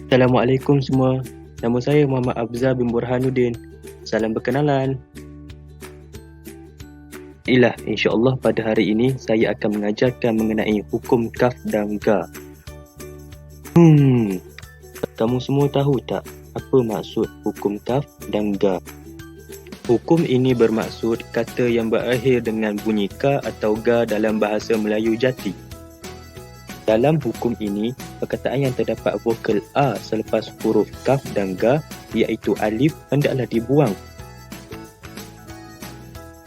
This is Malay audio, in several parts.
Assalamualaikum semua. Nama saya Muhammad Abzal bin Burhanuddin. Salam berkenalan. InsyaAllah pada hari ini saya akan mengajarkan mengenai hukum kaf dan ga. Kamu semua tahu tak apa maksud hukum kaf dan ga? Hukum ini bermaksud kata yang berakhir dengan bunyi ka atau ga dalam bahasa Melayu jati. Dalam hukum ini, perkataan yang terdapat vokal A selepas huruf kaf dan ga iaitu alif hendaklah dibuang.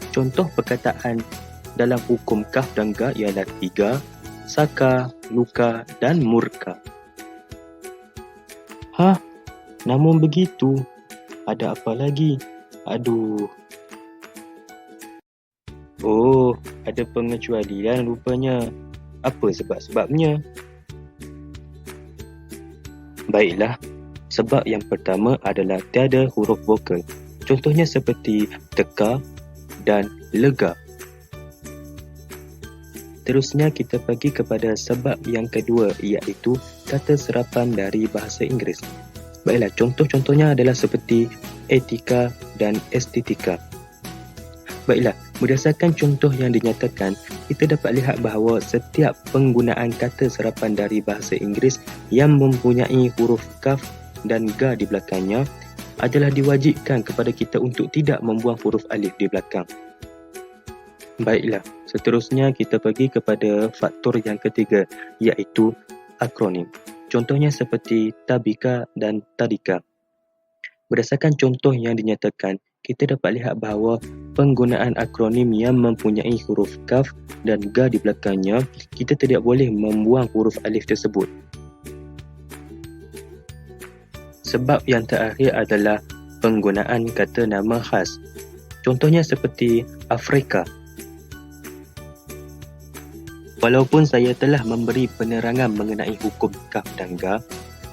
Contoh perkataan dalam hukum kaf dan ga ialah tiga, saka, luka dan murka. Namun begitu, ada apa lagi? Ada pengecualian rupanya. Apa sebab-sebabnya? Baiklah, sebab yang pertama adalah tiada huruf vokal. Contohnya seperti teka dan lega. Terusnya kita pergi kepada sebab yang kedua iaitu kata serapan dari bahasa Inggeris. Baiklah, contoh-contohnya adalah seperti etika dan estetika. Baiklah, berdasarkan contoh yang dinyatakan, kita dapat lihat bahawa setiap penggunaan kata serapan dari bahasa Inggeris yang mempunyai huruf kaf dan ga di belakangnya adalah diwajibkan kepada kita untuk tidak membuang huruf alif di belakang. Baiklah, seterusnya kita pergi kepada faktor yang ketiga iaitu akronim. Contohnya seperti tabika dan tadika. Berdasarkan contoh yang dinyatakan, kita dapat lihat bahawa penggunaan akronim yang mempunyai huruf kaf dan ga di belakangnya, kita tidak boleh membuang huruf alif tersebut. Sebab yang terakhir adalah penggunaan kata nama khas. Contohnya seperti Afrika. Walaupun saya telah memberi penerangan mengenai hukum kaf dan ga,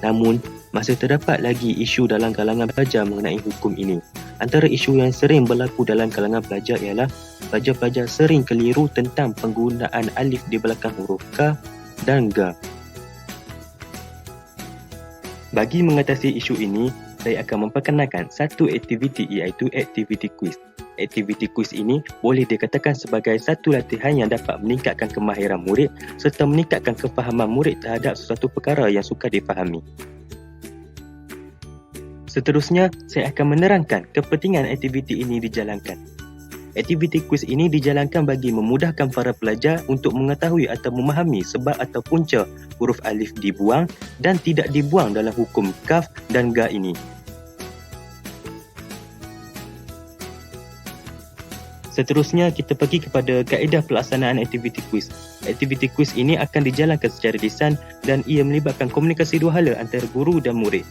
namun masih terdapat lagi isu dalam kalangan pelajar mengenai hukum ini. Antara isu yang sering berlaku dalam kalangan pelajar ialah pelajar-pelajar sering keliru tentang penggunaan alif di belakang huruf ka dan ga. Bagi mengatasi isu ini, saya akan memperkenalkan satu aktiviti iaitu aktiviti kuis. Aktiviti kuis ini boleh dikatakan sebagai satu latihan yang dapat meningkatkan kemahiran murid serta meningkatkan kefahaman murid terhadap sesuatu perkara yang sukar difahami. Seterusnya, saya akan menerangkan kepentingan aktiviti ini dijalankan. Aktiviti kuis ini dijalankan bagi memudahkan para pelajar untuk mengetahui atau memahami sebab atau punca huruf alif dibuang dan tidak dibuang dalam hukum kaf dan ga ini. Seterusnya, kita pergi kepada kaedah pelaksanaan aktiviti kuis. Aktiviti kuis ini akan dijalankan secara lisan dan ia melibatkan komunikasi dua hala antara guru dan murid.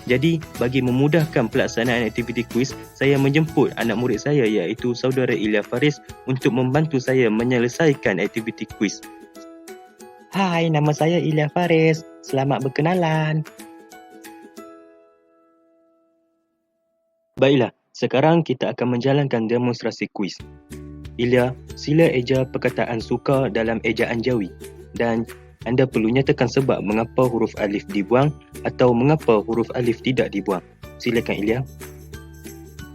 Jadi, bagi memudahkan pelaksanaan aktiviti kuis, saya menjemput anak murid saya iaitu saudara Ilya Faris untuk membantu saya menyelesaikan aktiviti kuis. Hai, nama saya Ilya Faris. Selamat berkenalan. Baiklah, sekarang kita akan menjalankan demonstrasi kuis. Ilya, sila eja perkataan suka dalam ejaan Jawi dan anda perlu nyatakan sebab mengapa huruf alif dibuang atau mengapa huruf alif tidak dibuang. Silakan Ilya.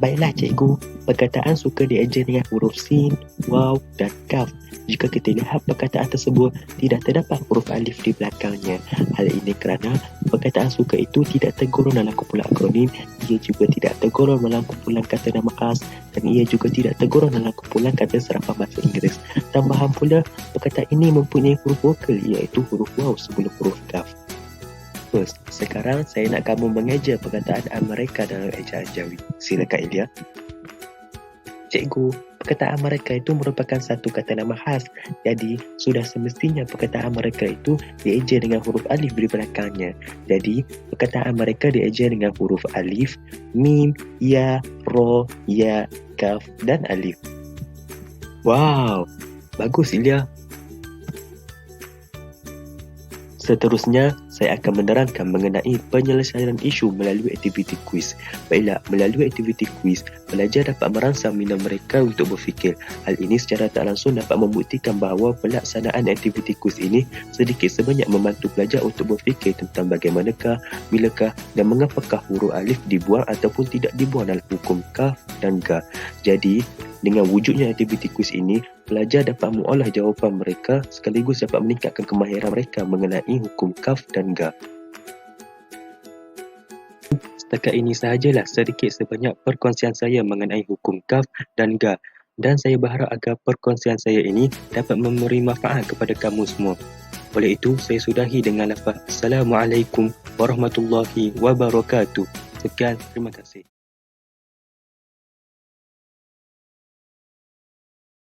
Baiklah cikgu, perkataan suka dieja dengan huruf sin, waw dan kaf. Jika kita lihat perkataan tersebut tidak terdapat huruf alif di belakangnya. Hal ini kerana perkataan suka itu tidak tergolong dalam kumpulan akronim, ia juga tidak tergolong dalam kumpulan kata nama khas dan ia juga tidak tergolong dalam kumpulan kata serapan bahasa Inggeris. Tambahan pula, perkataan ini mempunyai huruf vokal iaitu huruf waw sebelum huruf kaf. Sekarang saya nak kamu mengeja perkataan mereka dalam ejaan Jawi. Silakan Ilya. Cikgu, perkataan mereka itu merupakan satu kata nama khas. Jadi, sudah semestinya perkataan mereka itu dieja dengan huruf alif di belakangnya. Jadi, perkataan mereka dieja dengan huruf alif, mim, ya, ro, ya, kaf dan alif. Wow, bagus Ilya. Seterusnya, saya akan menerangkan mengenai penyelesaian isu melalui aktiviti kuis. Baiklah, melalui aktiviti kuis, pelajar dapat merangsang minda mereka untuk berfikir. Hal ini secara tak langsung dapat membuktikan bahawa pelaksanaan aktiviti kuis ini sedikit sebanyak membantu pelajar untuk berfikir tentang bagaimanakah, bilakah dan mengapakah huruf alif dibuang ataupun tidak dibuang dalam hukum kaf dan ga. Jadi, dengan wujudnya aktiviti kuis ini, pelajar dapat mengolah jawapan mereka sekaligus dapat meningkatkan kemahiran mereka mengenai hukum kaf dan ga. Setakat ini sahajalah sedikit sebanyak perkongsian saya mengenai hukum kaf dan ga, dan saya berharap agar perkongsian saya ini dapat memberi manfaat kepada kamu semua. Oleh itu, saya sudahi dengan lafaz Assalamualaikum warahmatullahi wabarakatuh. Sekian, terima kasih.